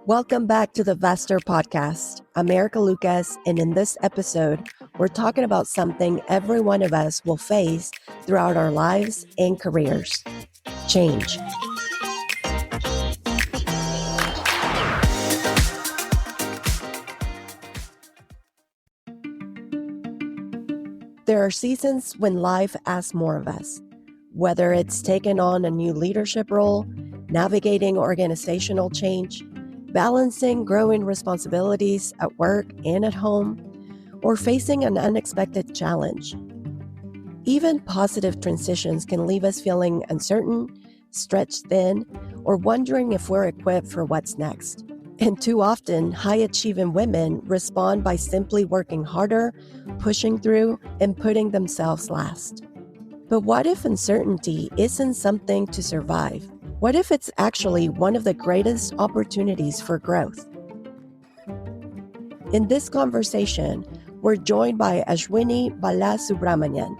Welcome back to the Vestor Podcast. I'm Erica Lucas, and in this episode, we're talking about something every one of us will face throughout our lives and careers: change. There are seasons when life asks more of us, whether it's taking on a new leadership role, navigating organizational change, balancing growing responsibilities at work and at home, or facing an unexpected challenge. Even positive transitions can leave us feeling uncertain, stretched thin, or wondering if we're equipped for what's next. And too often, high-achieving women respond by simply working harder, pushing through, and putting themselves last. But what if uncertainty isn't something to survive? What if it's actually one of the greatest opportunities for growth? In this conversation, we're joined by Ashwini Balasubramanian,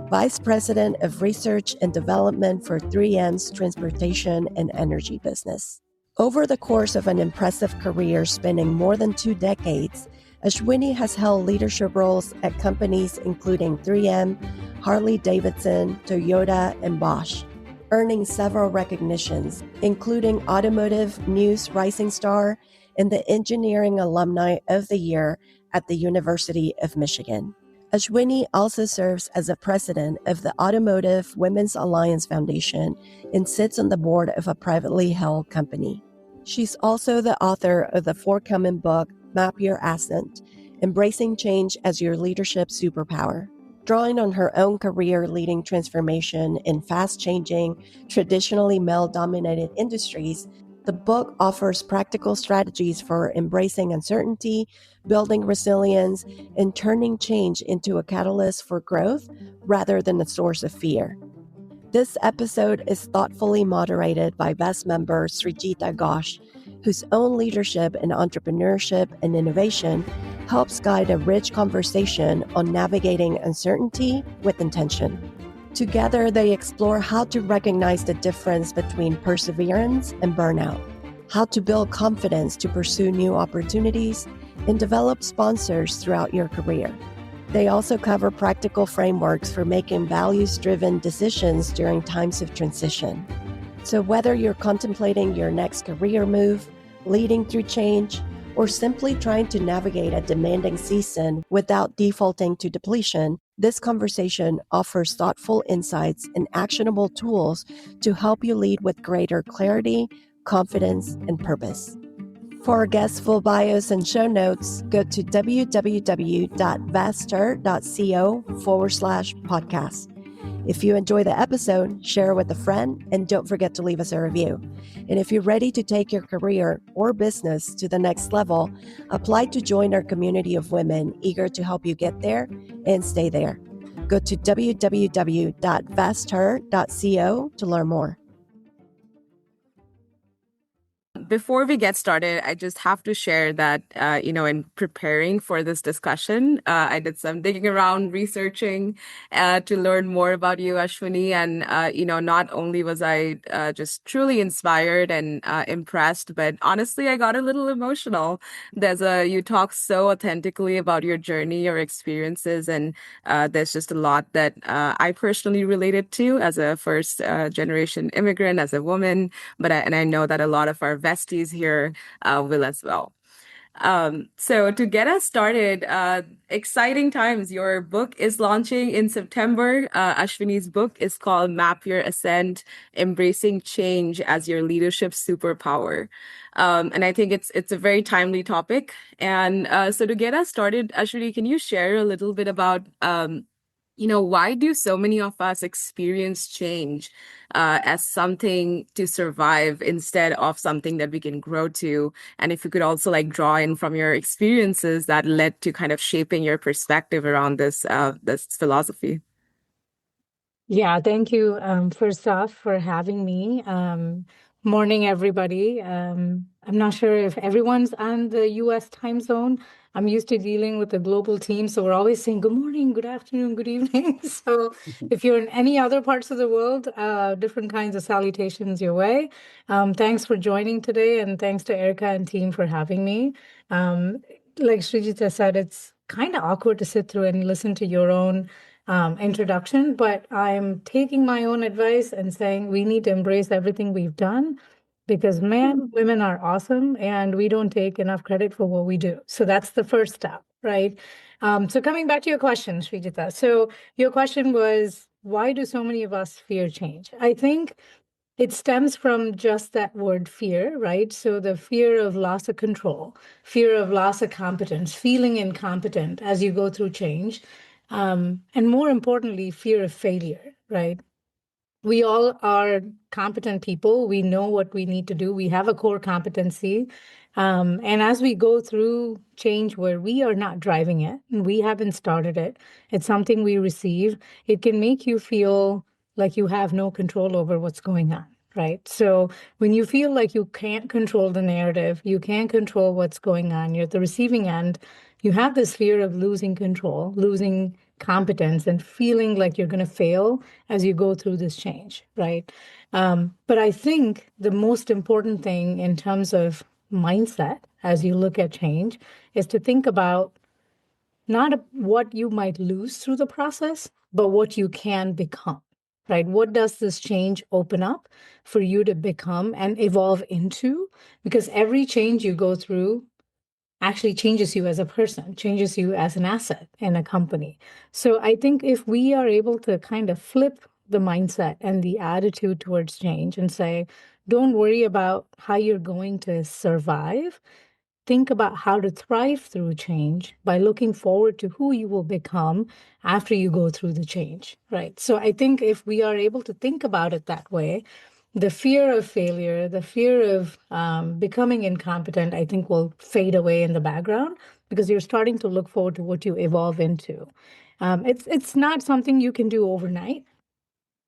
Vice President of Research and Development for 3M's Transportation and Energy business. Over the course of an impressive career spanning more than 2 decades, Ashwini has held leadership roles at companies including 3M, Harley-Davidson, Toyota, and Bosch, earning several recognitions, including Automotive News Rising Star and the Engineering Alumni of the Year at the University of Michigan. Ashwini also serves as a president of the Automotive Women's Alliance Foundation and sits on the board of a privately held company. She's also the author of the forthcoming book, Map Your Ascent, Embracing Change as Your Leadership Superpower. Drawing on her own career leading transformation in fast-changing, traditionally male-dominated industries, the book offers practical strategies for embracing uncertainty, building resilience, and turning change into a catalyst for growth rather than a source of fear. This episode is thoughtfully moderated by VEST member Srijita Ghosh, whose own leadership in entrepreneurship and innovation helps guide a rich conversation on navigating uncertainty with intention. Together, they explore how to recognize the difference between perseverance and burnout, how to build confidence to pursue new opportunities, and develop sponsors throughout your career. They also cover practical frameworks for making values-driven decisions during times of transition. So whether you're contemplating your next career move, leading through change, or simply trying to navigate a demanding season without defaulting to depletion, this conversation offers thoughtful insights and actionable tools to help you lead with greater clarity, confidence, and purpose. For our guests' full bios and show notes, go to www.vaster.co/podcast. If you enjoy the episode, share it with a friend, and don't forget to leave us a review. And if you're ready to take your career or business to the next level, apply to join our community of women eager to help you get there and stay there. Go to www.vaster.co to learn more. Before we get started, I just have to share that, in preparing for this discussion, I did some digging around, researching to learn more about you, Ashwini. And, not only was I just truly inspired and impressed, but honestly, I got a little emotional. You talk so authentically about your journey, your experiences, and there's just a lot that I personally related to as a first generation immigrant, as a woman. And I know that a lot of our besties here will as well. So to get us started, exciting times. Your book is launching in September. Ashwini's book is called Map Your Ascent, Embracing Change as Your Leadership Superpower. And I think it's a very timely topic. And so to get us started, Ashwini, can you share a little bit about why do so many of us experience change as something to survive instead of something that we can grow to? And if you could also draw in from your experiences that led to kind of shaping your perspective around this philosophy. Yeah, thank you, first off, for having me. Morning, everybody. I'm not sure if everyone's on the U.S. time zone. I'm used to dealing with a global team, so we're always saying good morning, good afternoon, good evening. So if you're in any other parts of the world, different kinds of salutations your way. Thanks for joining today, and thanks to Erica and team for having me. Um, like Srijita said, it's kind of awkward to sit through and listen to your own introduction, but I'm taking my own advice and saying we need to embrace everything we've done because man, women are awesome and we don't take enough credit for what we do. So that's the first step, right? So coming back to your question, Srijita. So your question was, why do so many of us fear change? I think it stems from just that word fear, right? So the fear of loss of control, fear of loss of competence, feeling incompetent as you go through change. And more importantly, fear of failure, right? We all are competent people. We know what we need to do. We have a core competency. And as we go through change where we are not driving it and we haven't started it, it's something we receive. It can make you feel like you have no control over what's going on, right? So when you feel like you can't control the narrative, you can't control what's going on, you're at the receiving end, you have this fear of losing control, losing competence, and feeling like you're going to fail as you go through this change, right? But I think the most important thing in terms of mindset as you look at change is to think about not what you might lose through the process, but what you can become, right? What does this change open up for you to become and evolve into? Because every change you go through actually changes you as a person, changes you as an asset in a company. So I think if we are able to kind of flip the mindset and the attitude towards change and say, don't worry about how you're going to survive. Think about how to thrive through change by looking forward to who you will become after you go through the change, right? So I think if we are able to think about it that way, the fear of failure, the fear of becoming incompetent, I think will fade away in the background because you're starting to look forward to what you evolve into. It's not something you can do overnight.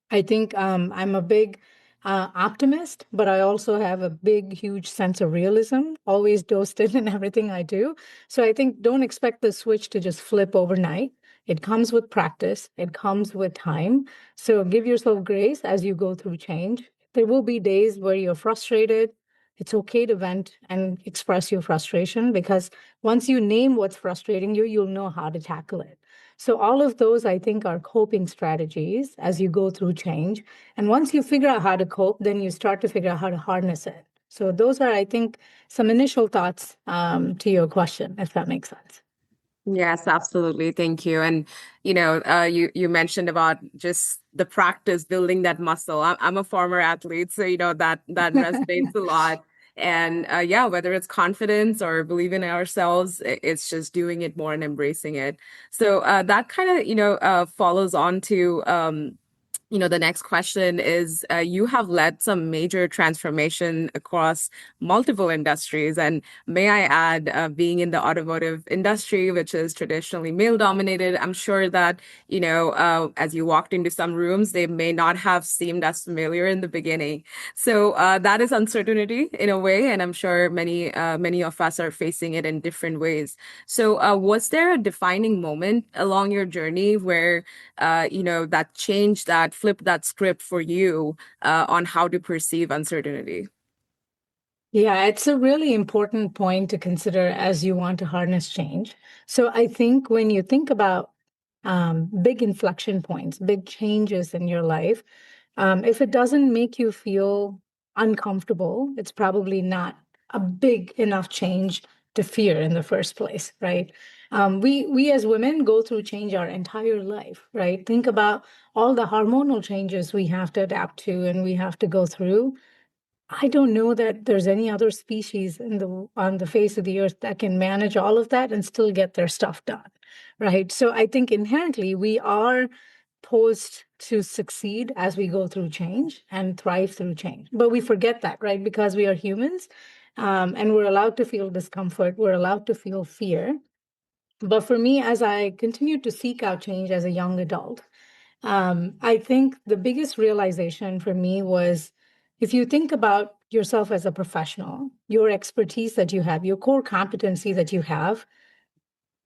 I think I'm a big optimist, but I also have a big, huge sense of realism, always dosed in everything I do. So I think don't expect the switch to just flip overnight. It comes with practice, it comes with time. So give yourself grace as you go through change. There will be days where you're frustrated. It's okay to vent and express your frustration because once you name what's frustrating you, you'll know how to tackle it. So all of those, I think, are coping strategies as you go through change. And once you figure out how to cope, then you start to figure out how to harness it. So those are, I think, some initial thoughts to your question, if that makes sense. Yes, absolutely. Thank you. And you mentioned about just the practice, building that muscle. I'm a former athlete, so that resonates a lot. And yeah, whether it's confidence or believing in ourselves, it's just doing it more and embracing it. So that kind of follows on to the next question is you have led some major transformation across multiple industries. And may I add, being in the automotive industry, which is traditionally male dominated, I'm sure that, as you walked into some rooms, they may not have seemed as familiar in the beginning. So that is uncertainty in a way. And I'm sure many of us are facing it in different ways. So was there a defining moment along your journey where that changed, that flipped that script for you on how to perceive uncertainty? Yeah, it's a really important point to consider as you want to harness change. So I think when you think about big inflection points, big changes in your life, if it doesn't make you feel uncomfortable, it's probably not a big enough change to fear in the first place, right? We as women go through change our entire life, right? Think about all the hormonal changes we have to adapt to and we have to go through. I don't know that there's any other species on the face of the earth that can manage all of that and still get their stuff done, right? So I think inherently we are posed to succeed as we go through change and thrive through change. But we forget that, right? Because we are humans, and we're allowed to feel discomfort, we're allowed to feel fear. But for me, as I continued to seek out change as a young adult, I think the biggest realization for me was if you think about yourself as a professional, your expertise that you have, your core competency that you have,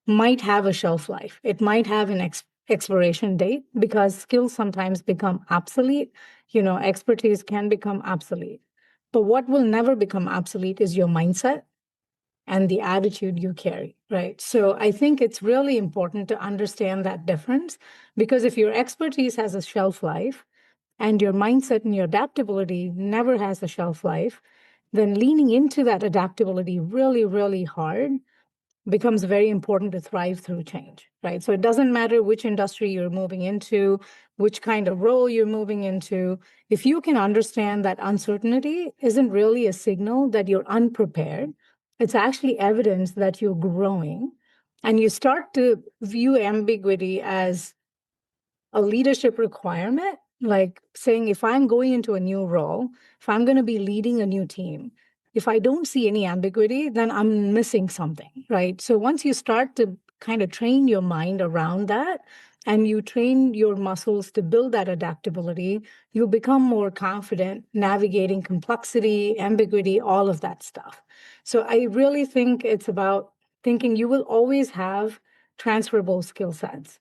might have a shelf life. It might have an expiration date because skills sometimes become obsolete. Expertise can become obsolete. But what will never become obsolete is your mindset and the attitude you carry, right? So I think it's really important to understand that difference, because if your expertise has a shelf life and your mindset and your adaptability never has a shelf life, then leaning into that adaptability really, really hard becomes very important to thrive through change, right? So it doesn't matter which industry you're moving into, which kind of role you're moving into. If you can understand that uncertainty isn't really a signal that you're unprepared, it's actually evidence that you're growing. And you start to view ambiguity as a leadership requirement, like saying, if I'm going into a new role, if I'm going to be leading a new team, if I don't see any ambiguity, then I'm missing something, right? So once you start to kind of train your mind around that, and you train your muscles to build that adaptability, you become more confident navigating complexity, ambiguity, all of that stuff. So I really think it's about thinking you will always have transferable skill sets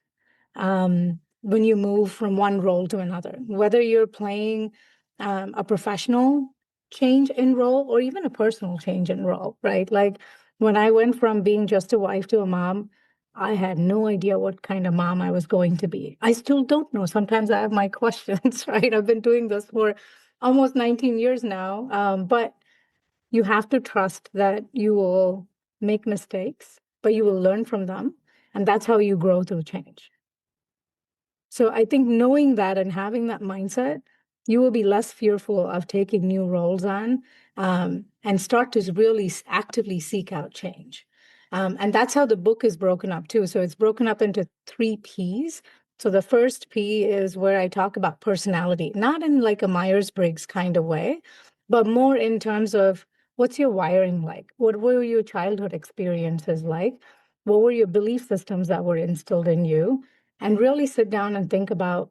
when you move from one role to another, whether you're playing a professional change in role or even a personal change in role, right? Like when I went from being just a wife to a mom, I had no idea what kind of mom I was going to be. I still don't know. Sometimes I have my questions, right? I've been doing this for almost 19 years now. But you have to trust that you will make mistakes, but you will learn from them. And that's how you grow through change. So I think knowing that and having that mindset, you will be less fearful of taking new roles on and start to really actively seek out change. And that's how the book is broken up too. So it's broken up into 3 Ps. So the first P is where I talk about personality, not in like a Myers-Briggs kind of way, but more in terms of what's your wiring like? What were your childhood experiences like? What were your belief systems that were instilled in you? And really sit down and think about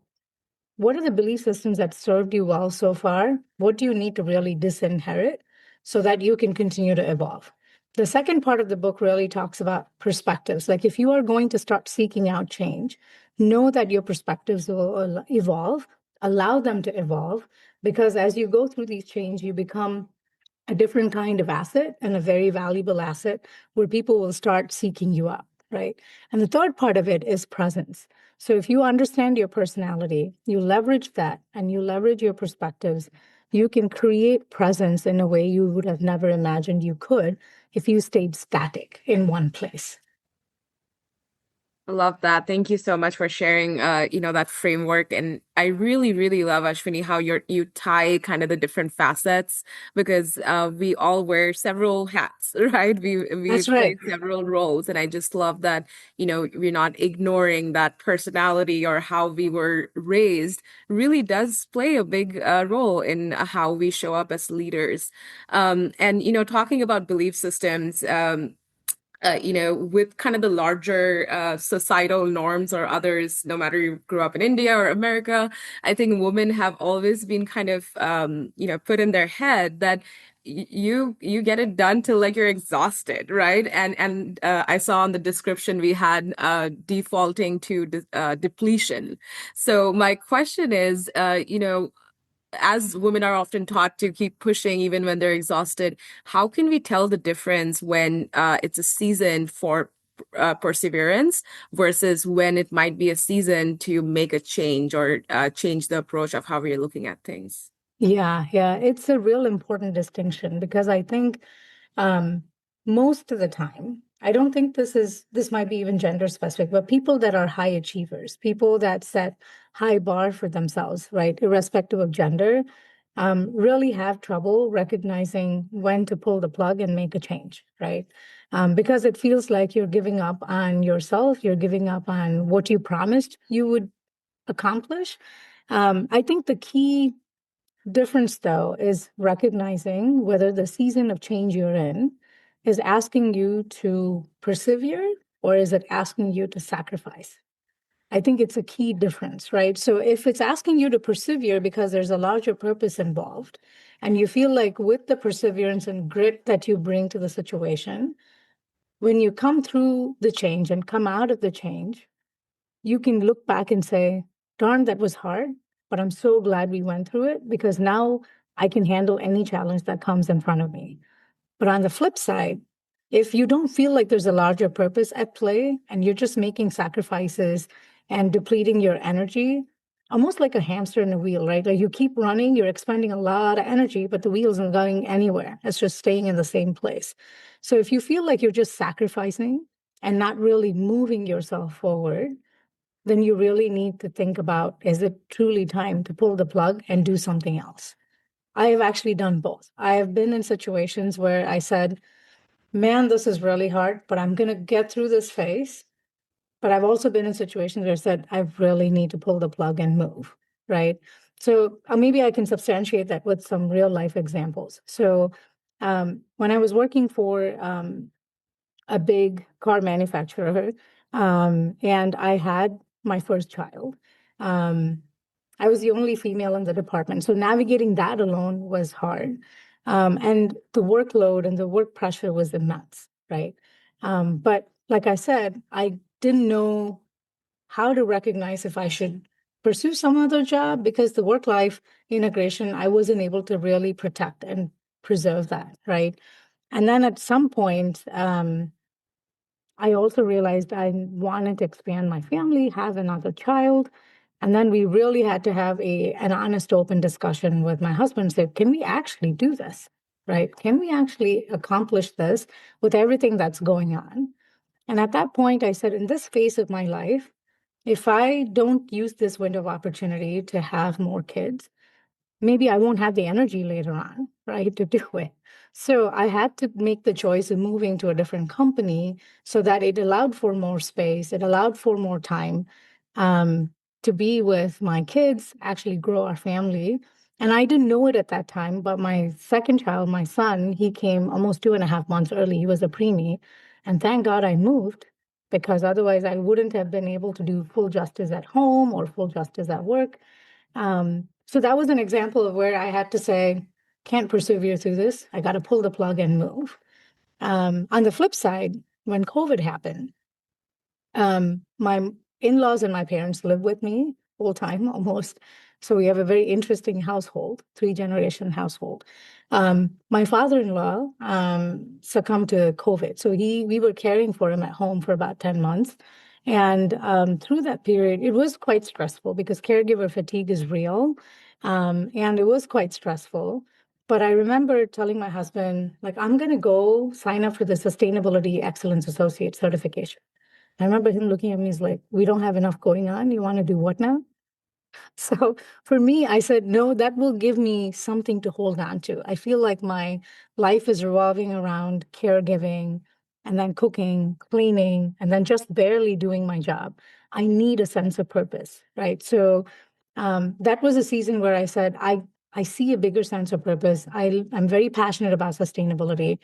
what are the belief systems that served you well so far? What do you need to really disinherit so that you can continue to evolve? The second part of the book really talks about perspectives. Like if you are going to start seeking out change, know that your perspectives will evolve, allow them to evolve, because as you go through these change, you become a different kind of asset and a very valuable asset where people will start seeking you out, right? And the third part of it is presence. So if you understand your personality, you leverage that and you leverage your perspectives, you can create presence in a way you would have never imagined you could if you stayed static in one place. I love that. Thank you so much for sharing, that framework. And I really, really love, Ashwini, how you tie kind of the different facets because we all wear several hats, right? We That's right. play several roles, and I just love that, we're not ignoring that personality or how we were raised. Really does play a big role in how we show up as leaders. And talking about belief systems. With kind of the larger societal norms or others, no matter you grew up in India or America, I think women have always been kind of, put in their head that you get it done till like you're exhausted, right? And I saw in the description we had defaulting to depletion. So my question is, as women are often taught to keep pushing even when they're exhausted, how can we tell the difference when it's a season for perseverance versus when it might be a season to make a change or change the approach of how we're looking at things? Yeah, it's a real important distinction because I think um, most of the time, I don't think this might be even gender specific, but people that are high achievers, people that set high bar for themselves, right, irrespective of gender, really have trouble recognizing when to pull the plug and make a change, right? Because it feels like you're giving up on yourself, you're giving up on what you promised you would accomplish. I think the key difference, though, is recognizing whether the season of change you're in is asking you to persevere or is it asking you to sacrifice? I think it's a key difference, right? So if it's asking you to persevere because there's a larger purpose involved, and you feel like with the perseverance and grit that you bring to the situation, when you come through the change and come out of the change, you can look back and say, darn, that was hard, but I'm so glad we went through it because now I can handle any challenge that comes in front of me. But on the flip side, if you don't feel like there's a larger purpose at play and you're just making sacrifices and depleting your energy, almost like a hamster in a wheel, right? Like you keep running, you're expending a lot of energy, but the wheel isn't going anywhere. It's just staying in the same place. So if you feel like you're just sacrificing and not really moving yourself forward, then you really need to think about, is it truly time to pull the plug and do something else? I have actually done both. I have been in situations where I said, man, this is really hard, but I'm going to get through this phase. But I've also been in situations where I said, I really need to pull the plug and move, right? So maybe I can substantiate that with some real life examples. So when I was working for a big car manufacturer, and I had my first child. I was the only female in the department. So navigating that alone was hard. And the workload and the work pressure was immense, right? But like I said, I didn't know how to recognize if I should pursue some other job because the work life integration, I wasn't able to really protect and preserve that, right? And then at some point, I also realized I wanted to expand my family, have another child. And then we really had to have an honest, open discussion with my husband. Say, can we actually do this? Right? Can we actually accomplish this with everything that's going on? And at that point, I said, in this phase of my life, if I don't use this window of opportunity to have more kids, maybe I won't have the energy later on, right, to do it. So I had to make the choice of moving to a different company so that it allowed for more space, it allowed for more time um, to be with my kids, actually grow our family. And I didn't know it at that time, but my second child, my son, he came almost 2.5 months early. He was a preemie. And thank God I moved because otherwise I wouldn't have been able to do full justice at home or full justice at work. So that was an example of where I had to say, can't persevere through this. I got to pull the plug and move. On the flip side, when COVID happened, my in-laws and my parents live with me full time almost. So we have a very interesting household, 3-generation household. My father-in-law succumbed to COVID. So we were caring for him at home for about 10 months. And through that period, it was quite stressful because caregiver fatigue is real. And it was quite stressful. But I remember telling my husband, like, I'm going to go sign up for the Sustainability Excellence Associate certification. I remember him looking at me, he's like, we don't have enough going on. You want to do what now? So for me, I said, no, that will give me something to hold on to. I feel like my life is revolving around caregiving and then cooking, cleaning, and then just barely doing my job. I need a sense of purpose, right? So that was a season where I said, I see a bigger sense of purpose. I'm very passionate about sustainability.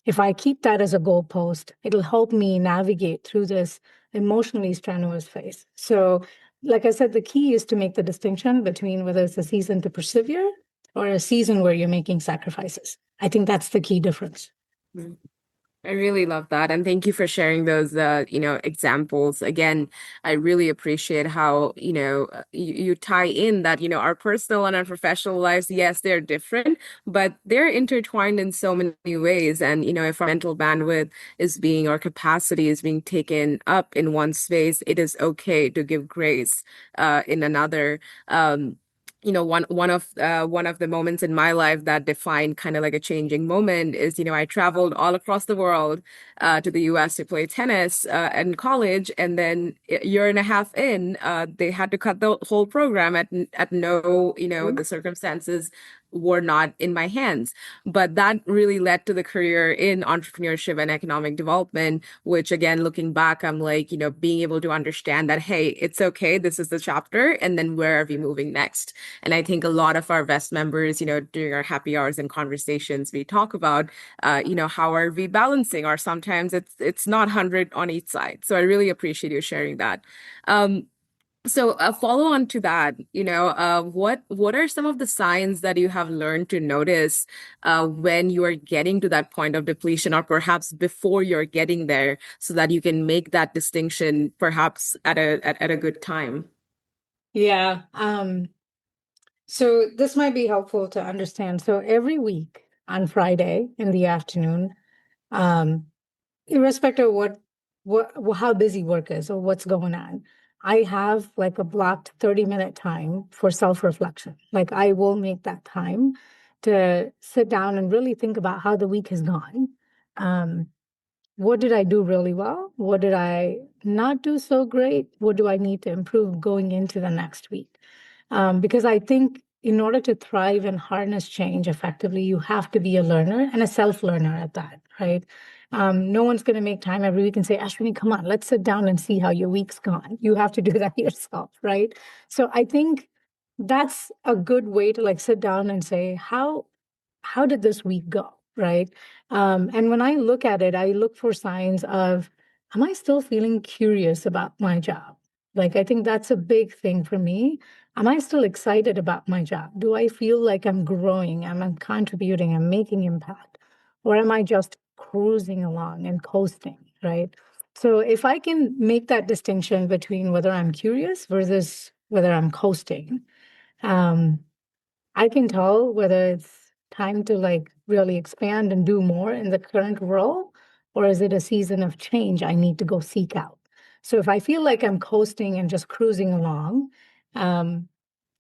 If I keep that as a goalpost, it'll help me navigate through this emotionally strenuous phase. So, like I said, the key is to make the distinction between whether it's a season to persevere or a season where you're making sacrifices. I think that's the key difference. Mm. I really love that. And thank you for sharing those, examples. Again, I really appreciate how, you tie in that, our personal and our professional lives, yes, they're different, but they're intertwined in so many ways. And, if our mental bandwidth our capacity is being taken up in one space, it is okay to give grace, in another. One of the moments in my life that defined kind of like a changing moment is, I traveled all across the world to the US to play tennis in college, and then a year and a half in, they had to cut the whole program at no, the circumstances were not in my hands. But that really led to the career in entrepreneurship and economic development, which again, looking back, I'm like, being able to understand that, hey, it's okay, this is the chapter, and then where are we moving next? And I think a lot of our Vest members, during our happy hours and conversations, we talk about, how are we balancing, or sometimes it's not 100 on each side. So I really appreciate you sharing that. Um, So a follow on to that, what are some of the signs that you have learned to notice when you are getting to that point of depletion, or perhaps before you're getting there, so that you can make that distinction perhaps at a good time? Yeah. So this might be helpful to understand. So every week on Friday in the afternoon, um, irrespective of how busy work is or what's going on, I have like a blocked 30-minute time for self-reflection. Like I will make that time to sit down and really think about how the week has gone. Um, what did I do really well? What did I not do so great? What do I need to improve going into the next week? Because I think in order to thrive and harness change effectively, you have to be a learner and a self learner at that, right? No one's going to make time every week and say, Ashwini, come on, let's sit down and see how your week's gone. You have to do that yourself, right? So I think that's a good way to like sit down and say, how did this week go, right? And when I look at it, I look for signs of, am I still feeling curious about my job? Like, I think that's a big thing for me. Am I still excited about my job? Do I feel like I'm growing, I'm contributing, I'm making impact? Or am I just cruising along and coasting, right? So if I can make that distinction between whether I'm curious versus whether I'm coasting, um, I can tell whether it's time to like really expand and do more in the current role, or is it a season of change I need to go seek out? So if I feel like I'm coasting and just cruising along, um,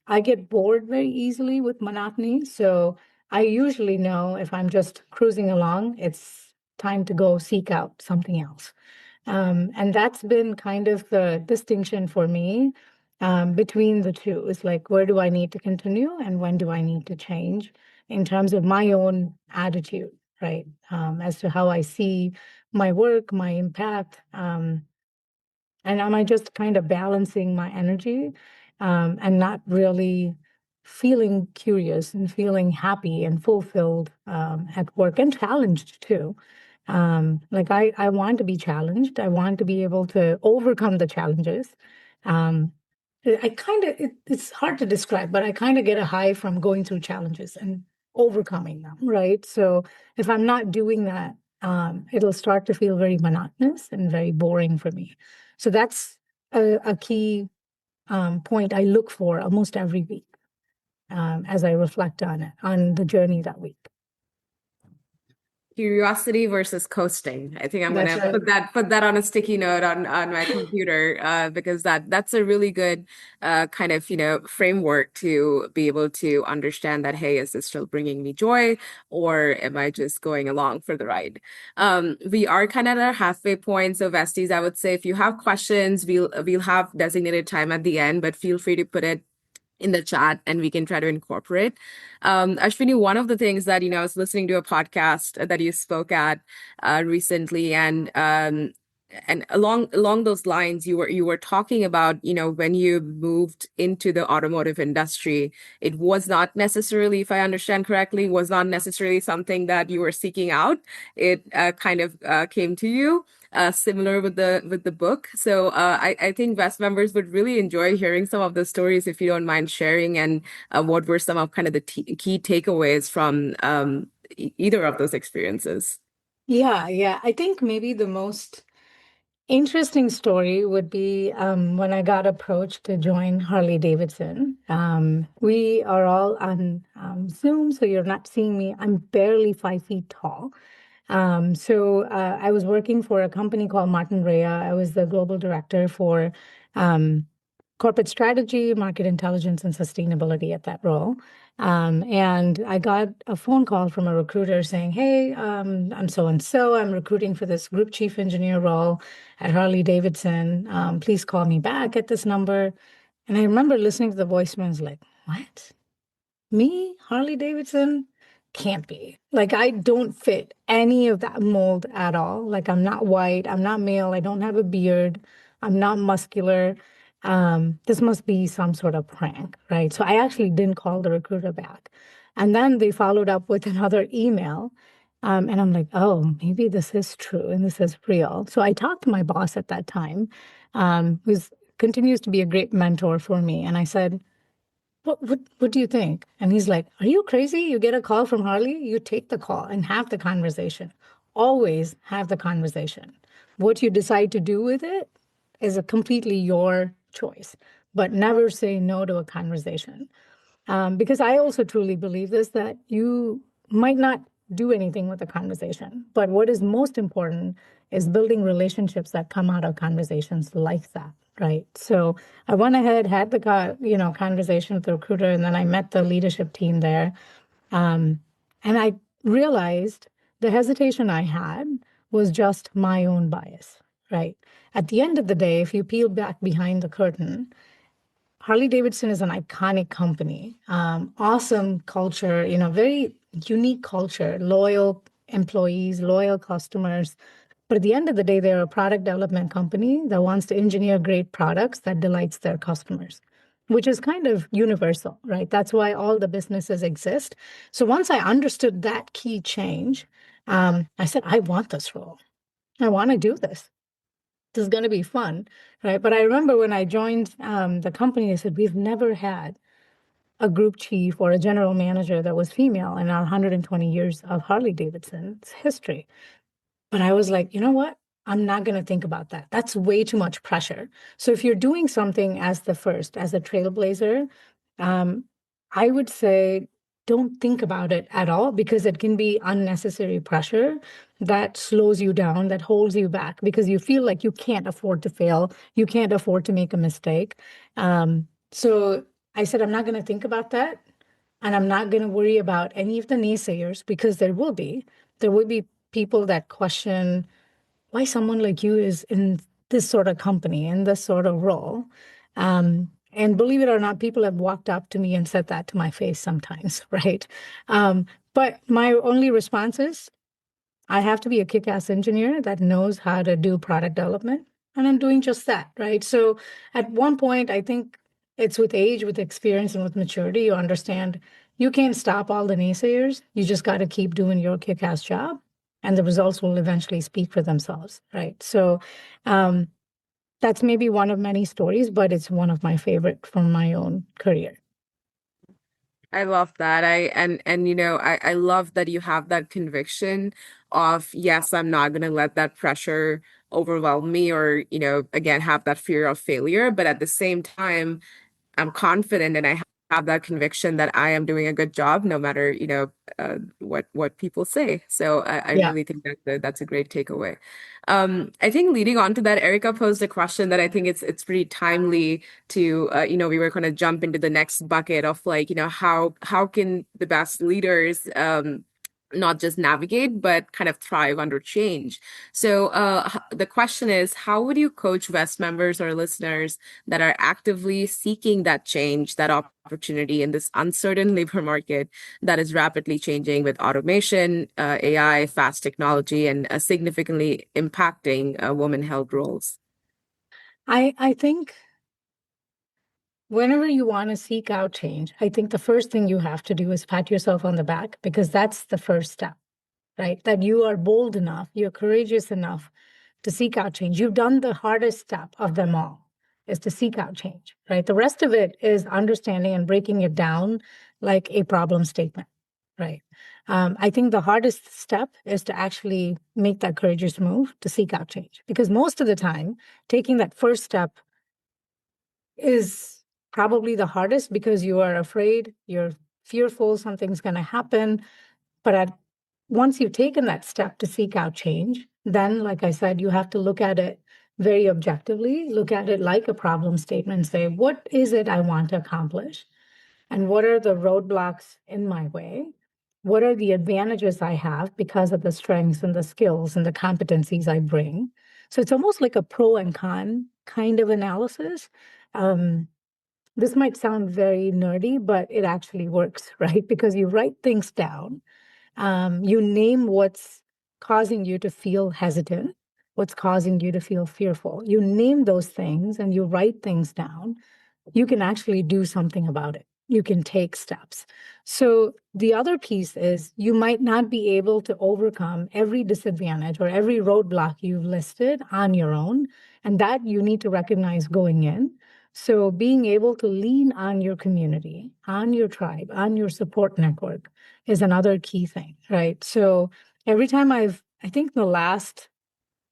I get bored very easily with monotony. So I usually know if I'm just cruising along, it's time to go seek out something else. And that's been kind of the distinction for me between the two. It's like, where do I need to continue and when do I need to change in terms of my own attitude, right? As to how I see my work, my impact. And am I just kind of balancing my energy and not really feeling curious and feeling happy and fulfilled at work and challenged too? Like I want to be challenged. I want to be able to overcome the challenges. Um, I kind of, it's hard to describe, but I kind of get a high from going through challenges and overcoming them, right? So if I'm not doing that, it'll start to feel very monotonous and very boring for me. So that's a key point I look for almost every week as I reflect on it, on the journey that week. Curiosity versus coasting. I think I'm That's gonna right. put that on a sticky note on my computer, because that's a really good kind of framework to be able to understand that, hey, is this still bringing me joy, or am I just going along for the ride? We are kind of at our halfway point, so besties, I would say if you have questions, we'll have designated time at the end, but feel free to put it in the chat and we can try to incorporate. Ashwini, one of the things that, I was listening to a podcast that you spoke at recently, and along those lines, you were talking about, when you moved into the automotive industry, it was not necessarily, if I understand correctly, was not necessarily something that you were seeking out. It kind of came to you, similar with the book. So I think West members would really enjoy hearing some of the stories, if you don't mind sharing, and what were some of kind of the key takeaways from either of those experiences. Yeah. I think maybe the most interesting story would be when I got approached to join Harley Davidson. We are all on Zoom, so you're not seeing me. I'm barely 5 feet tall. So I was working for a company called Martin Rea. I was the global director for um, corporate strategy, market intelligence, and sustainability at that role. And I got a phone call from a recruiter saying, hey, I'm so and so. I'm recruiting for this group chief engineer role at Harley Davidson. Please call me back at this number. And I remember listening to the voicemail. I was like, what? Me, Harley Davidson? Can't be. Like, I don't fit any of that mold at all. Like, I'm not white, I'm not male, I don't have a beard, I'm not muscular. This must be some sort of prank, right? So I actually didn't call the recruiter back. And then they followed up with another email. And I'm like, oh, maybe this is true and this is real. So I talked to my boss at that time, who's continues to be a great mentor for me. And I said, what do you think? And he's like, are you crazy? You get a call from Harley, you take the call and have the conversation. Always have the conversation. What you decide to do with it is a completely your choice, but never say no to a conversation. Because I also truly believe this, that you might not do anything with a conversation, but what is most important is building relationships that come out of conversations like that, right? So I went ahead, had the conversation with the recruiter, and then I met the leadership team there, and I realized the hesitation I had was just my own bias, right? At the end of the day, if you peel back behind the curtain, Harley Davidson is an iconic company, awesome culture, very unique culture, loyal employees, loyal customers. But at the end of the day, they're a product development company that wants to engineer great products that delights their customers, which is kind of universal, right? That's why all the businesses exist. So once I understood that key change, I said, I want this role. I want to do this. This is going to be fun, right? But I remember when I joined the company, I said, we've never had a group chief or a general manager that was female in our 120 years of Harley Davidson's history. But I was like, you know what? I'm not going to think about that. That's way too much pressure. So if you're doing something as the first, as a trailblazer, um, I would say don't think about it at all, because it can be unnecessary pressure that slows you down, that holds you back, because you feel like you can't afford to fail. You can't afford to make a mistake. So I said, I'm not going to think about that. And I'm not going to worry about any of the naysayers, because there will be. There will be people that question why someone like you is in this sort of company, in this sort of role. And believe it or not, people have walked up to me and said that to my face sometimes, right? But my only response is, I have to be a kick-ass engineer that knows how to do product development, and I'm doing just that, right? So at one point, I think it's with age, with experience, and with maturity, you understand you can't stop all the naysayers. You just got to keep doing your kick-ass job, and the results will eventually speak for themselves, right? So um, that's maybe one of many stories, but it's one of my favorite from my own career. I love that. I love that you have that conviction of, yes, I'm not going to let that pressure overwhelm me or, again, have that fear of failure. But at the same time, I'm confident and I have that conviction that I am doing a good job, no matter, what people say. So I Yeah. really think that's a great takeaway. I think leading on to that, Erica posed a question that I think it's pretty timely to, we were going to jump into the next bucket of like, how can the best leaders, not just navigate, but kind of thrive under change. So the question is, how would you coach West members or listeners that are actively seeking that change, that opportunity in this uncertain labor market that is rapidly changing with automation, AI, fast technology, and significantly impacting women-held roles? I think whenever you want to seek out change, I think the first thing you have to do is pat yourself on the back, because that's the first step, right? That you are bold enough, you're courageous enough to seek out change. You've done the hardest step of them all, is to seek out change, right? The rest of it is understanding and breaking it down like a problem statement, right? I think the hardest step is to actually make that courageous move to seek out change, because most of the time, taking that first step is probably the hardest, because you are afraid, you're fearful something's going to happen. But once you've taken that step to seek out change, then, like I said, you have to look at it very objectively, look at it like a problem statement, and say, what is it I want to accomplish? And what are the roadblocks in my way? What are the advantages I have because of the strengths and the skills and the competencies I bring? So it's almost like a pro and con kind of analysis. Um, this might sound very nerdy, but it actually works, right? Because you write things down, you name what's causing you to feel hesitant, what's causing you to feel fearful. You name those things and you write things down. You can actually do something about it. you can take steps. So the other piece is you might not be able to overcome every disadvantage or every roadblock you've listed on your own, and that you need to recognize going in. So being able to lean on your community, on your tribe, on your support network is another key thing, right? So every time I think the last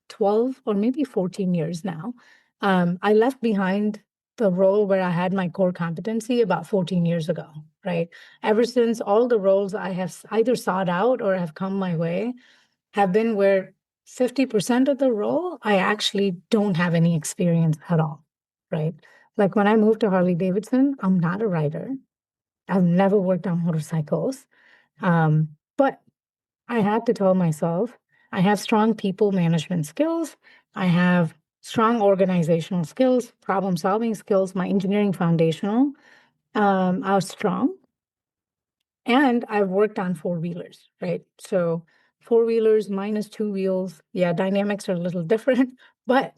12 or maybe 14 years now, I left behind the role where I had my core competency about 14 years ago, right? Ever since, all the roles I have either sought out or have come my way have been where 50% of the role I actually don't have any experience at all, right? Like when I moved to Harley Davidson, I'm not a rider. I've never worked on motorcycles. But I had to tell myself I have strong people management skills. I have strong organizational skills, problem solving skills. My engineering foundational are strong. And I've worked on four wheelers, right? So four wheelers minus two wheels. Yeah, dynamics are a little different, but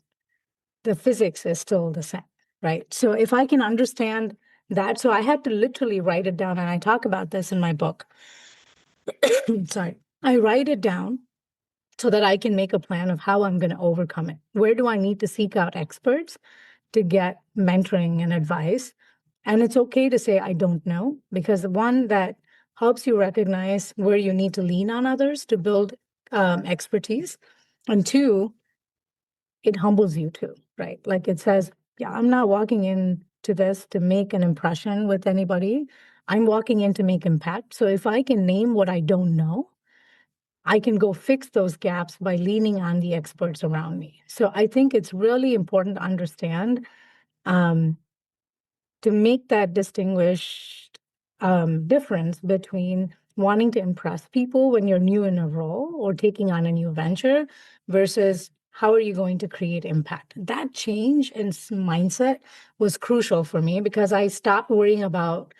the physics is still the same, right? So if I can understand that, so I had to literally write it down, and I talk about this in my book. Sorry. I write it down so that I can make a plan of how I'm going to overcome it. Where do I need to seek out experts to get mentoring and advice? And it's okay to say, I don't know, because the one that helps you recognize where you need to lean on others to build expertise. And two, it humbles you too, right? Like it says, yeah, I'm not walking into this to make an impression with anybody. I'm walking in to make impact. So if I can name what I don't know, I can go fix those gaps by leaning on the experts around me. So I think it's really important to understand um, to make that distinguished difference between wanting to impress people when you're new in a role or taking on a new venture versus how are you going to create impact. That change in mindset was crucial for me because I stopped worrying about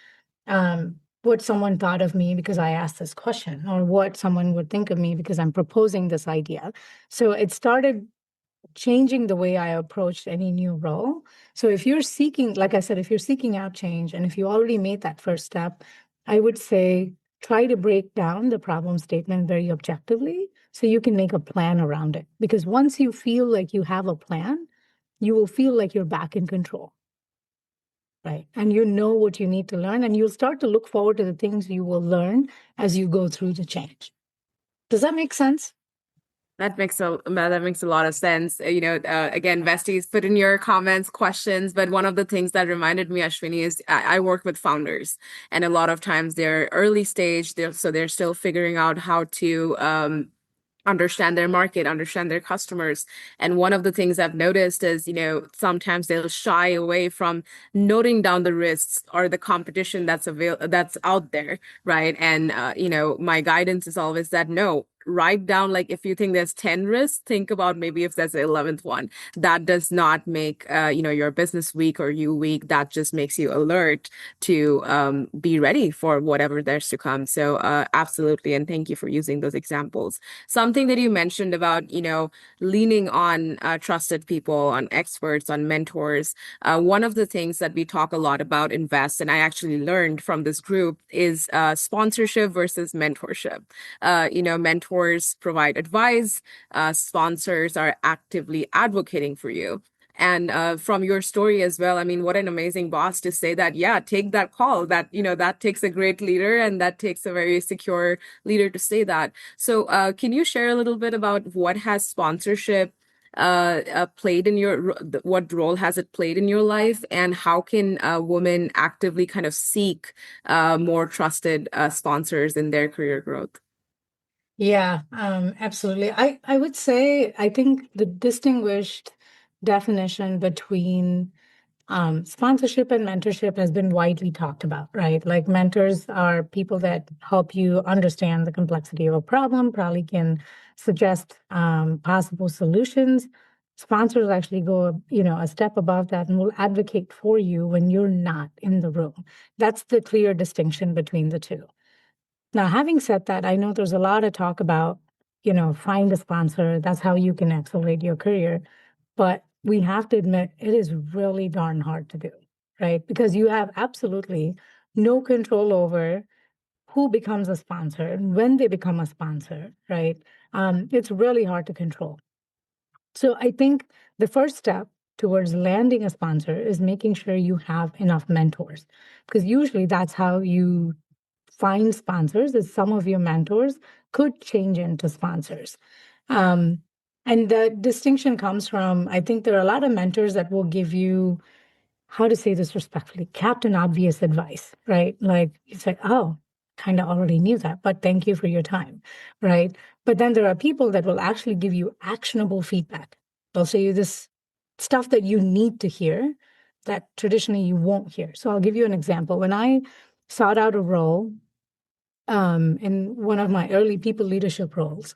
what someone thought of me because I asked this question, or what someone would think of me because I'm proposing this idea. So it started changing the way I approached any new role. So if you're seeking, like I said, if you're seeking out change, and if you already made that first step, I would say try to break down the problem statement very objectively so you can make a plan around it. Because once you feel like you have a plan, you will feel like you're back in control. Right. And you know what you need to learn, and you'll start to look forward to the things you will learn as you go through the change. Does that make sense? That makes a lot of sense. Again, Vesties, put in your comments, questions. But one of the things that reminded me, Ashwini, is I work with founders, and a lot of times they're early stage, so they're still figuring out how to understand their market, understand their customers. And one of the things I've noticed is, sometimes they'll shy away from noting down the risks or the competition that's out there, right? And my guidance is always that no, write down, like, if you think there's 10 risks, think about maybe if there's the 11th one. That does not make your business weak or you weak. That just makes you alert to be ready for whatever there's to come. So absolutely, and thank you for using those examples. Something that you mentioned about, leaning on trusted people, on experts, on mentors. One of the things that we talk a lot about in Vest, and I actually learned from this group, is sponsorship versus mentorship. Mentors provide advice, sponsors are actively advocating for you. And from your story as well, I mean, what an amazing boss to say that, yeah, take that call. That takes a great leader, and that takes a very secure leader to say that. So can you share a little bit about what has sponsorship played in what role has it played in your life, and how can women actively kind of seek more trusted sponsors in their career growth? Yeah, absolutely. I would say I think the distinguished definition between sponsorship and mentorship has been widely talked about, right? Like mentors are people that help you understand the complexity of a problem, probably can suggest possible solutions. Sponsors actually go, a step above that and will advocate for you when you're not in the room. That's the clear distinction between the two. Now, having said that, I know there's a lot of talk about, find a sponsor. That's how you can accelerate your career. But we have to admit it is really darn hard to do, right? Because you have absolutely no control over who becomes a sponsor and when they become a sponsor, right? It's really hard to control. So I think the first step towards landing a sponsor is making sure you have enough mentors, because usually that's how you find sponsors, is some of your mentors could change into sponsors. Um, and the distinction comes from, I think there are a lot of mentors that will give you, how to say this respectfully, Captain Obvious advice, right? Like it's like, oh, kind of already knew that, but thank you for your time, right? But then there are people that will actually give you actionable feedback. They'll say you this stuff that you need to hear that traditionally you won't hear. So I'll give you an example. When I sought out a role in one of my early people leadership roles,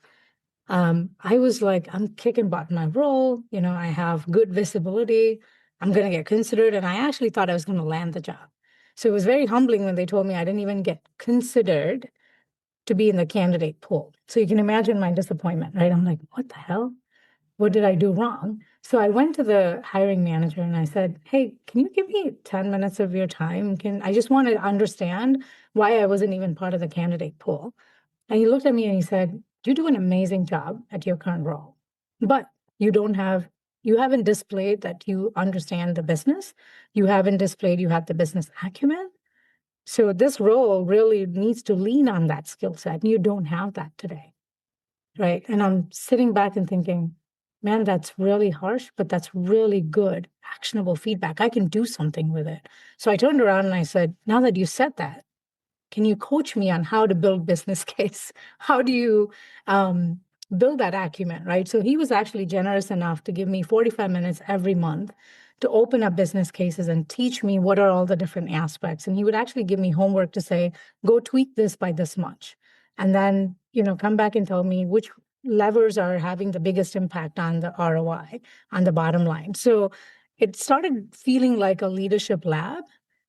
I was like, I'm kicking butt in my role. You know, I have good visibility. I'm going to get considered. And I actually thought I was going to land the job. So it was very humbling when they told me I didn't even get considered to be in the candidate pool. So you can imagine my disappointment, right? I'm like, what the hell? What did I do wrong? So I went to the hiring manager and I said, hey, can you give me 10 minutes of your time? I just want to understand why I wasn't even part of the candidate pool. And he looked at me and he said, you do an amazing job at your current role, but you haven't displayed that you understand the business. You haven't displayed you have the business acumen. So this role really needs to lean on that skill set. And you don't have that today. Right. And I'm sitting back and thinking, man, that's really harsh, but that's really good, actionable feedback. I can do something with it. So I turned around and I said, now that you said that, can you coach me on how to build business case? How do you build that acumen, right? So he was actually generous enough to give me 45 minutes every month to open up business cases and teach me what are all the different aspects. And he would actually give me homework to say, go tweak this by this much. And then, come back and tell me which levers are having the biggest impact on the ROI, on the bottom line. So it started feeling like a leadership lab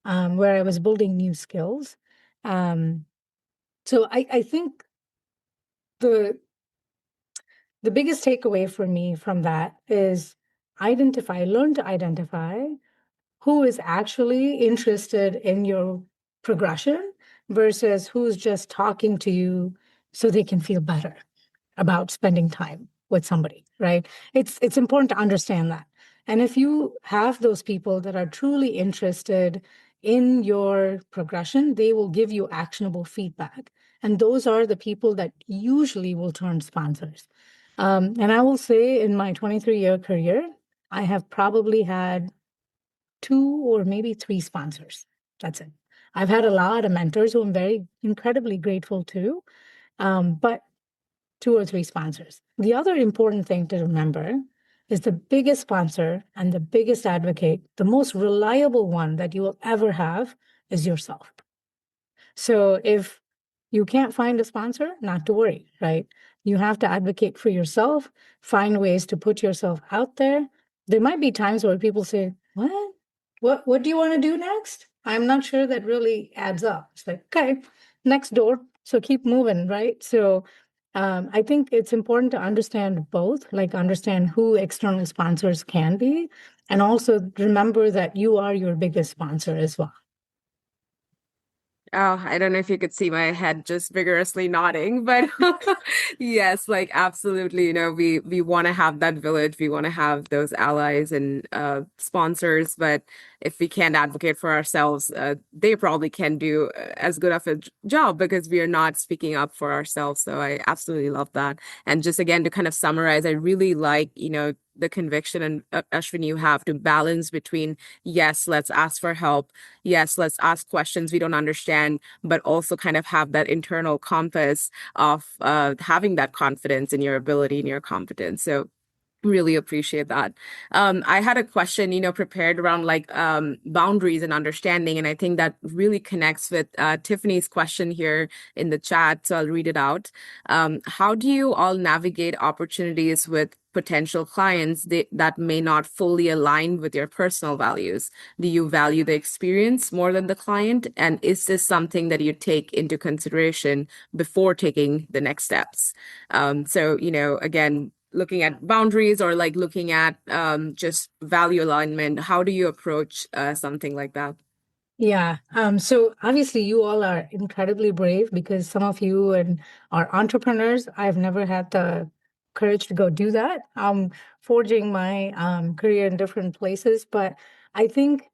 where I was building new skills. um, so I think the the biggest takeaway for me from that is learn to identify who is actually interested in your progression versus who's just talking to you so they can feel better about spending time with somebody, right? It's important to understand that. And if you have those people that are truly interested in your progression, they will give you actionable feedback. And those are the people that usually will turn sponsors. And I will say in my 23-year career, I have probably had 2 or maybe 3 sponsors. That's it. I've had a lot of mentors who I'm very incredibly grateful to, but 2 or 3 sponsors. The other important thing to remember is the biggest sponsor and the biggest advocate, the most reliable one that you will ever have is yourself. So if you can't find a sponsor, not to worry, right? You have to advocate for yourself, find ways to put yourself out there. There might be times where people say, what? What do you want to do next? I'm not sure that really adds up. It's like, okay, next door. So keep moving, right? So I think it's important to understand both, like understand who external sponsors can be, and also remember that you are your biggest sponsor as well. Oh, I don't know if you could see my head just vigorously nodding, but yes, like absolutely. We want to have that village. We want to have those allies and sponsors, but if we can't advocate for ourselves, they probably can do as good of a job because we are not speaking up for ourselves. So I absolutely love that. And just again, to kind of summarize, I really like, the conviction and Ashwin, you have to balance between, yes, let's ask for help. Yes, let's ask questions we don't understand, but also kind of have that internal compass of having that confidence in your ability and your competence. So really appreciate that. I had a question, prepared around like boundaries and understanding, and I think that really connects with Tiffany's question here in the chat. So I'll read it out. How do you all navigate opportunities with potential clients that may not fully align with your personal values? Do you value the experience more than the client? And is this something that you take into consideration before taking the next steps? So, again, looking at boundaries or like looking at just value alignment, how do you approach something like that? Yeah. So obviously you all are incredibly brave because some of you and are entrepreneurs. I've never had the courage to go do that. I'm forging my career in different places, but I think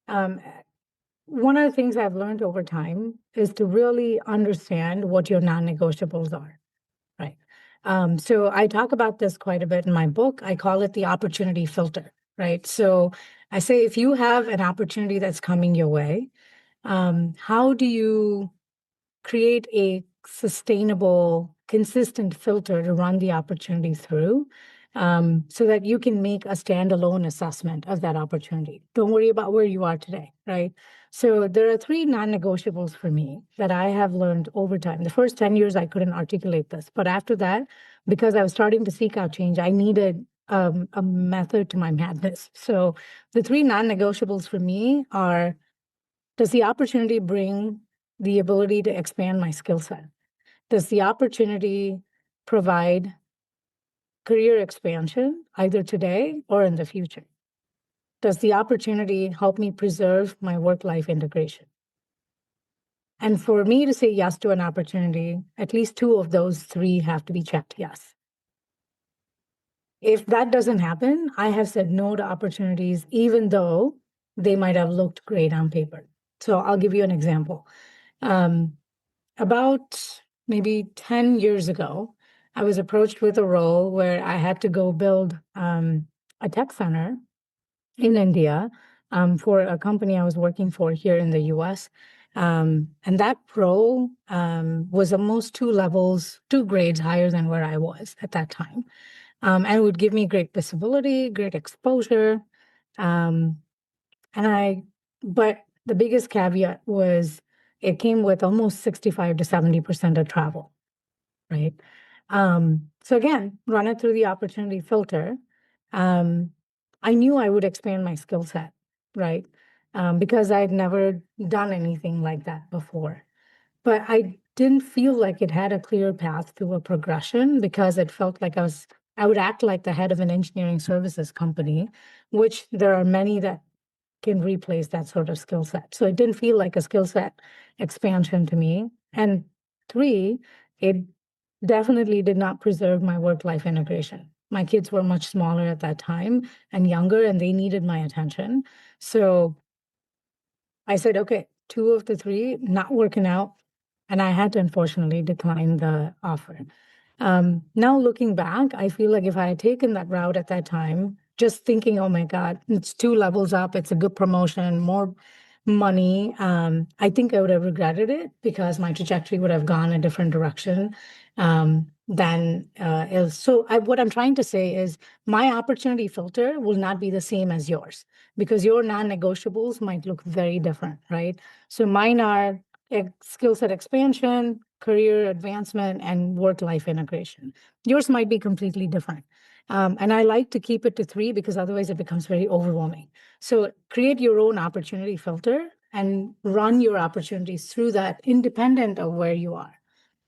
um, one of the things I've learned over time is to really understand what your non-negotiables are. Right. So I talk about this quite a bit in my book. I call it the opportunity filter. Right. So I say if you have an opportunity that's coming your way, how do you create a sustainable, consistent filter to run the opportunity through so that you can make a standalone assessment of that opportunity? Don't worry about where you are today, right? So there are three non-negotiables for me that I have learned over time. The first 10 years, I couldn't articulate this. But after that, because I was starting to seek out change, I needed a method to my madness. So the three non-negotiables for me are, does the opportunity bring the ability to expand my skill set? Does the opportunity provide career expansion either today or in the future? Does the opportunity help me preserve my work life integration? And for me to say yes to an opportunity, at least two of those three have to be checked yes. If that doesn't happen, I have said no to opportunities, even though they might have looked great on paper. So I'll give you an example. Um, About maybe 10 years ago, I was approached with a role where I had to go build a tech center in India for a company I was working for here in the US. And that role was almost two levels, two grades higher than where I was at that time. And it would give me great visibility, great exposure. Um, and I, but the biggest caveat was it came with almost 65 to 70% of travel, right? So again, run it through the opportunity filter. Um, I knew I would expand my skill set, right? Because I'd never done anything like that before. But I didn't feel like it had a clear path to a progression because it felt like I would act like the head of an engineering services company, which there are many that can replace that sort of skill set. So it didn't feel like a skill set expansion to me. And three, it definitely did not preserve my work life integration. My kids were much smaller at that time and younger, and they needed my attention. So I said, okay, two of the three not working out. And I had to unfortunately decline the offer. Now looking back, I feel like if I had taken that route at that time, just thinking, oh my God, it's two levels up, it's a good promotion, more money, I think I would have regretted it because my trajectory would have gone a different direction than is. So what I'm trying to say is my opportunity filter will not be the same as yours because your non-negotiables might look very different, right? So mine are skill set expansion, career advancement, and work-life integration. Yours might be completely different. And I like to keep it to three because otherwise it becomes very overwhelming. So create your own opportunity filter and run your opportunities through that independent of where you are,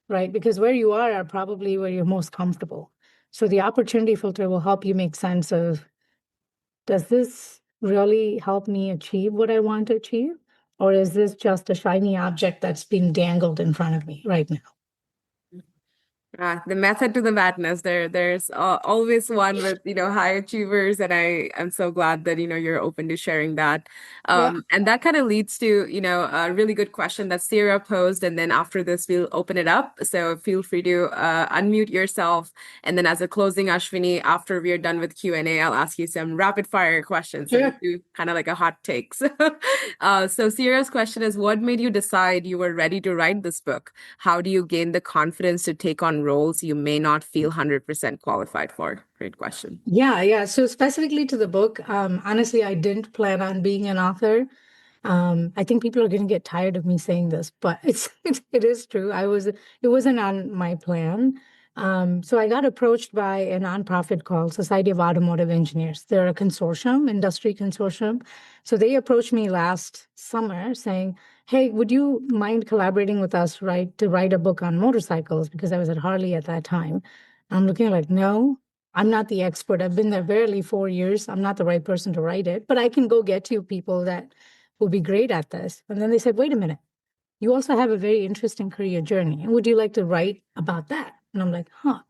right? Because where you are probably where you're most comfortable. So the opportunity filter will help you make sense of, does this really help me achieve what I want to achieve? Or is this just a shiny object that's being dangled in front of me right now? The method to the madness. There's always one with high achievers, and I'm so glad that you're open to sharing that. Yeah. And that kind of leads to a really good question that Sarah posed, and then after this we'll open it up. So feel free to unmute yourself, and then as a closing, Ashwini, after we're done with Q&A, I'll ask you some rapid fire questions. So we Sure. do kind of like a hot takes. So Sarah's question is, what made you decide you were ready to write this book? How do you gain the confidence to take on roles you may not feel 100% qualified for? Great question. Yeah. So specifically to the book, honestly, I didn't plan on being an author. I think people are going to get tired of me saying this, but it is true. It wasn't on my plan. So I got approached by a nonprofit called Society of Automotive Engineers. They're a consortium, industry consortium. So they approached me last summer saying, "Hey, would you mind collaborating with us, to write a book on motorcycles?" Because I was at Harley at that time. I'm looking like, no, I'm not the expert. I've been there barely 4 years. I'm not the right person to write it, but I can go get you people that would be great at this. And then they said, wait a minute, you also have a very interesting career journey. And would you like to write about that? And I'm like, huh,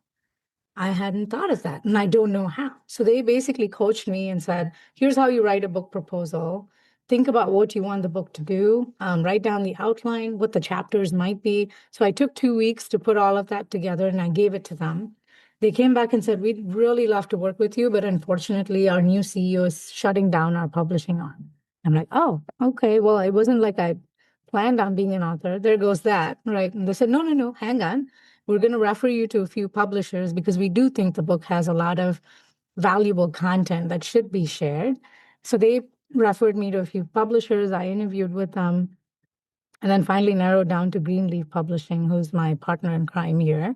I hadn't thought of that and I don't know how. So they basically coached me and said, here's how you write a book proposal. Think about what you want the book to do, write down the outline, what the chapters might be. So I took 2 weeks to put all of that together and I gave it to them. They came back and said, we'd really love to work with you, but unfortunately, our new CEO is shutting down our publishing arm. I'm like, oh, okay. Well, it wasn't like I planned on being an author. There goes that. Right. And they said, no, no, no, hang on. We're going to refer you to a few publishers because we do think the book has a lot of valuable content that should be shared. So they referred me to a few publishers. I interviewed with them and then finally narrowed down to Greenleaf Publishing, who's my partner in crime here.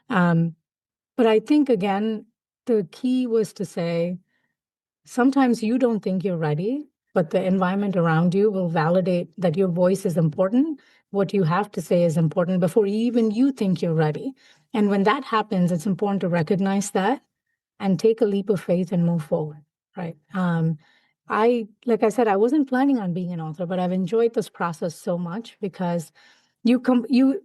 But I think, again, the key was to say, sometimes you don't think you're ready, but the environment around you will validate that your voice is important. What you have to say is important before even you think you're ready. And when that happens, it's important to recognize that and take a leap of faith and move forward, right? Like I said, I wasn't planning on being an author, but I've enjoyed this process so much because you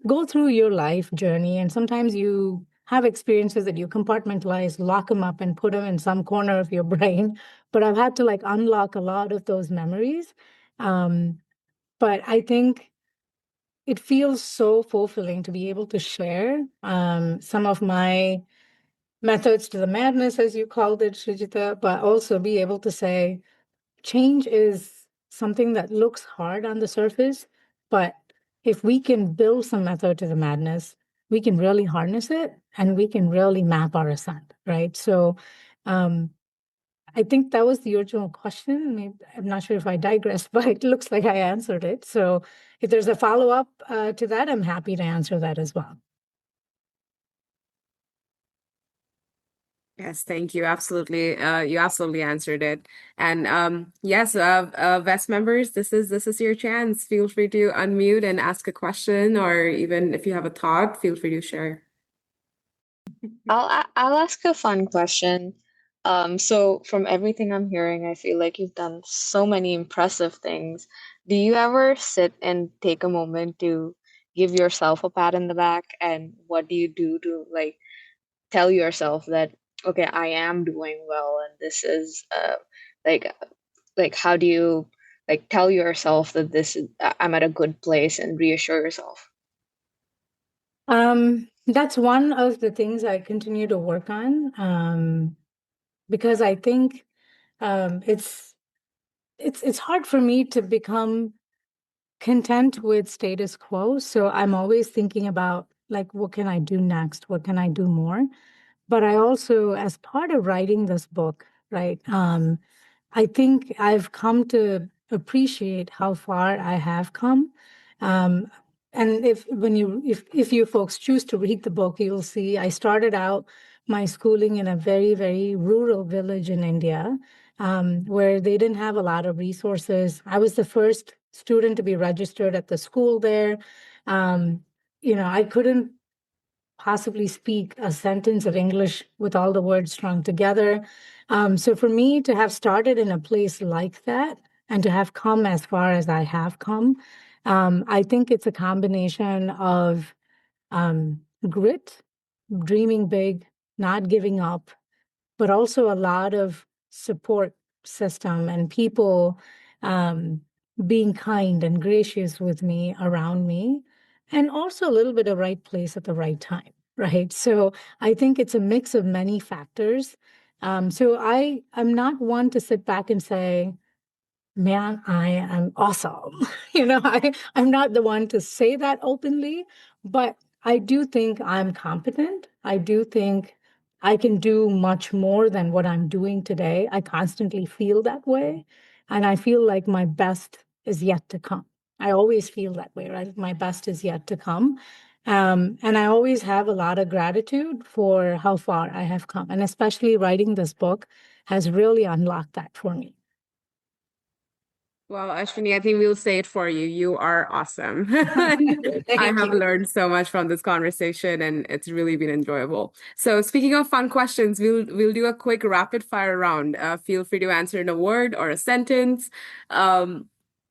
go through your life journey and sometimes you have experiences that you compartmentalize, lock them up and put them in some corner of your brain. But I've had to like unlock a lot of those memories. But I think it feels so fulfilling to be able to share some of my methods to the madness, as you called it, Srijita, but also be able to say change is something that looks hard on the surface, but if we can build some method to the madness, we can really harness it and we can really map our ascent, right? So I think that was the original question. I'm not sure if I digressed, but it looks like I answered it. So if there's a follow-up to that, I'm happy to answer that as well. Yes, thank you. Absolutely. You absolutely answered it. And yes, Vest members, this is your chance. Feel free to unmute and ask a question, or even if you have a thought, feel free to share. I'll ask a fun question. So from everything I'm hearing, I feel like you've done so many impressive things. Do you ever sit and take a moment to give yourself a pat in the back? And what do you do to like tell yourself that, okay, I am doing well, and this is like how do you like tell yourself that I'm at a good place and reassure yourself? That's one of the things I continue to work on because I think it's hard for me to become content with status quo. So I'm always thinking about like, what can I do next? What can I do more? But I also, as part of writing this book, right, I think I've come to appreciate how far I have come. Um, and if you folks choose to read the book, you'll see I started out my schooling in a very, very rural village in India, where they didn't have a lot of resources. I was the first student to be registered at the school there. Um, I couldn't possibly speak a sentence of English with all the words strung together. So for me to have started in a place like that and to have come as far as I have come, I think it's a combination of grit, dreaming big, not giving up, but also a lot of support system and people um, being kind and gracious with me around me, and also a little bit of right place at the right time, right? So I think it's a mix of many factors. So I'm not one to sit back and say, man, I am awesome. I'm not the one to say that openly, but I do think I'm competent. I do think I can do much more than what I'm doing today. I constantly feel that way. And I feel like my best is yet to come. I always feel that way, right? My best is yet to come. And I always have a lot of gratitude for how far I have come. And especially writing this book has really unlocked that for me. Well, Ashwini, I think we'll say it for you. You are awesome. I have learned so much from this conversation, and it's really been enjoyable. So, speaking of fun questions, we'll do a quick rapid fire round. Feel free to answer in a word or a sentence.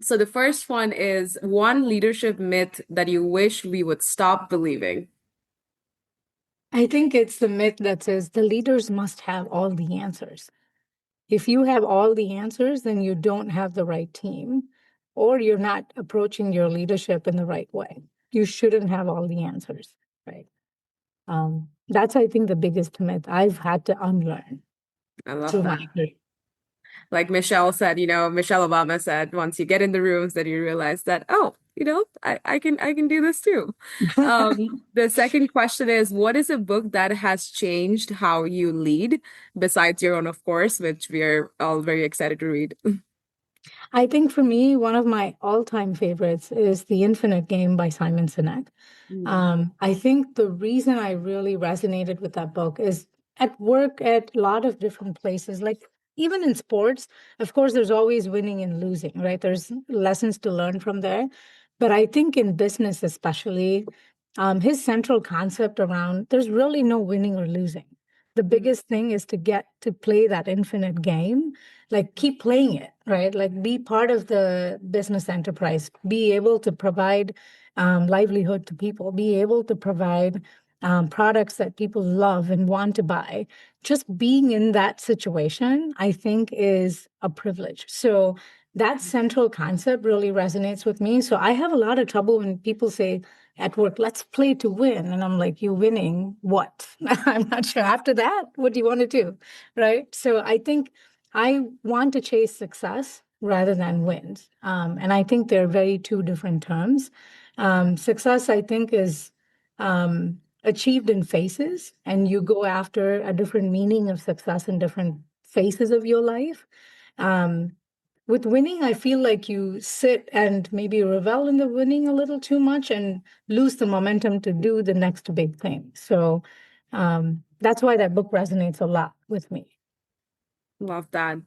So the first one is one leadership myth that you wish we would stop believing. I think it's the myth that says the leaders must have all the answers. If you have all the answers, then you don't have the right team, or you're not approaching your leadership in the right way. You shouldn't have all the answers, right? That's, I think, the biggest myth I've had to unlearn I love through my that. career. Like Michelle said, Michelle Obama said, once you get in the rooms, that you realize that, oh, I can do this too. The second question is, what is a book that has changed how you lead, besides your own, of course, which we are all very excited to read? I think for me, one of my all-time favorites is The Infinite Game by Simon Sinek. Mm. I think the reason I really resonated with that book is at work at a lot of different places, like even in sports, of course, there's always winning and losing, right? There's lessons to learn from there. But I think in business, especially, his central concept around there's really no winning or losing. The biggest thing is to get to play that infinite game, like keep playing it, right? Like be part of the business enterprise, be able to provide livelihood to people, be able to provide products that people love and want to buy. Just being in that situation, I think, is a privilege. So that central concept really resonates with me. So I have a lot of trouble when people say at work, let's play to win. And I'm like, you winning what? I'm not sure. After that, what do you want to do? Right. So I think I want to chase success rather than wins. And I think they're very two different terms. Success, I think, is achieved in phases, and you go after a different meaning of success in different phases of your life. Um, with winning, I feel like you sit and maybe revel in the winning a little too much and lose the momentum to do the next big thing. So that's why that book resonates a lot with me. Love that.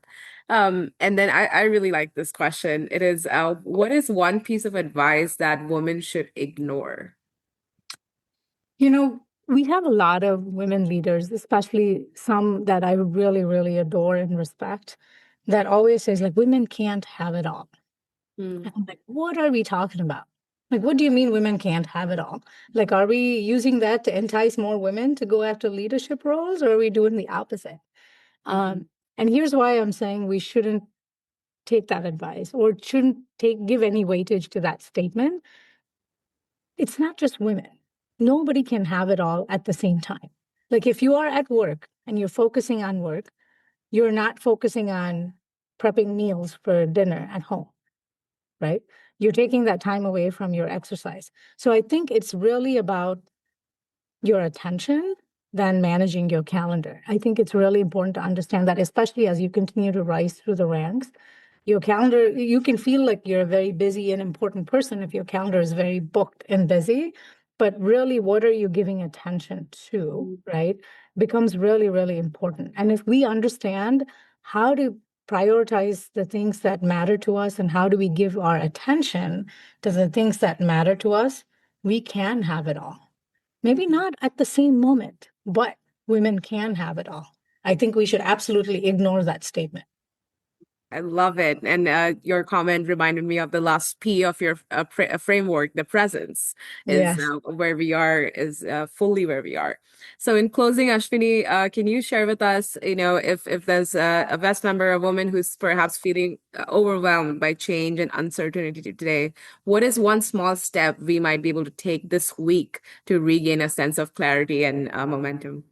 And then I really like this question. It is, what is one piece of advice that women should ignore? You know, we have a lot of women leaders, especially some that I really, really adore and respect, that always says like women can't have it all. Mm. And I'm like, what are we talking about? Like, what do you mean women can't have it all? Like, are we using that to entice more women to go after leadership roles, or are we doing the opposite? And here's why I'm saying we shouldn't take that advice or shouldn't give any weightage to that statement. It's not just women. Nobody can have it all at the same time. Like if you are at work and you're focusing on work, you're not focusing on prepping meals for dinner at home, right? You're taking that time away from your exercise. So I think it's really about your attention than managing your calendar. I think it's really important to understand that, especially as you continue to rise through the ranks. Your calendar, you can feel like you're a very busy and important person if your calendar is very booked and busy. But really, what are you giving attention to, right? Becomes really, really important. And if we understand how to prioritize the things that matter to us and how do we give our attention to the things that matter to us, we can have it all. Maybe not at the same moment, but women can have it all. I think we should absolutely ignore that statement. I love it. And your comment reminded me of the last P of your framework, the presence is Yes. where we are, is fully where we are. So in closing, Ashwini, can you share with us, if there's a West member, a woman who's perhaps feeling overwhelmed by change and uncertainty today, what is one small step we might be able to take this week to regain a sense of clarity and momentum?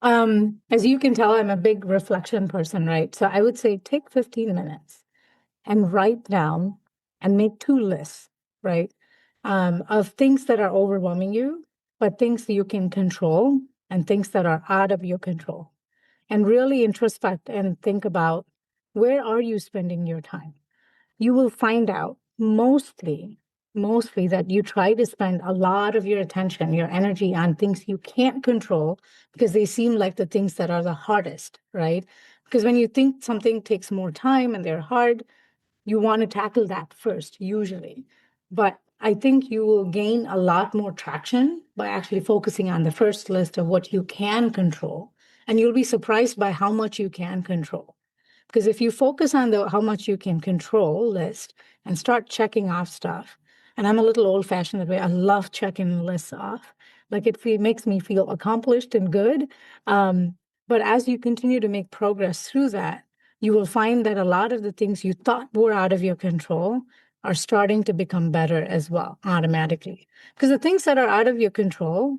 As you can tell, I'm a big reflection person, right? So I would say take 15 minutes and write down and make two lists, right? Of things that are overwhelming you, but things that you can control and things that are out of your control. And really introspect and think about where are you spending your time? You will find out mostly that you try to spend a lot of your attention, your energy on things you can't control because they seem like the things that are the hardest, right? Because when you think something takes more time and they're hard, you want to tackle that first, usually. But I think you will gain a lot more traction by actually focusing on the first list of what you can control. And you'll be surprised by how much you can control. Because if you focus on the how much you can control list and start checking off stuff, and I'm a little old-fashioned that way. I love checking lists off. Like makes me feel accomplished and good. But as you continue to make progress through that, you will find that a lot of the things you thought were out of your control are starting to become better as well, automatically. Because the things that are out of your control,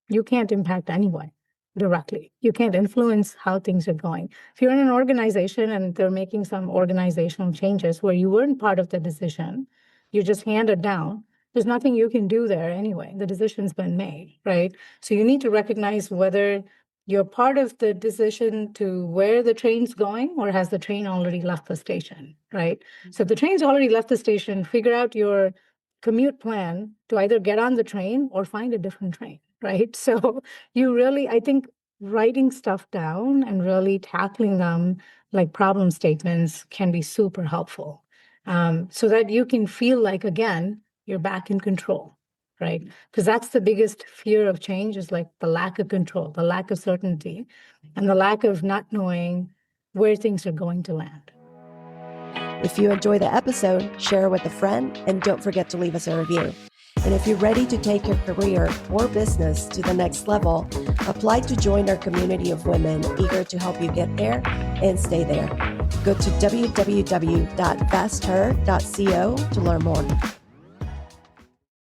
you can't impact anyway directly. You can't influence how things are going. If you're in an organization and they're making some organizational changes where you weren't part of the decision, you just hand it down. There's nothing you can do there anyway. The decision's been made, right? So you need to recognize whether you're part of the decision to where the train's going, or has the train already left the station, right? So if the train's already left the station, figure out your commute plan to either get on the train or find a different train, right? So you really, I think writing stuff down and really tackling them like problem statements can be super helpful, so that you can feel like, again, you're back in control, right? Because that's the biggest fear of change, is like the lack of control, the lack of certainty, and the lack of not knowing where things are going to land. If you enjoy the episode, share it with a friend, and don't forget to leave us a review. And if you're ready to take your career or business to the next level, apply to join our community of women eager to help you get there and stay there. Go to www.vasther.co to learn more.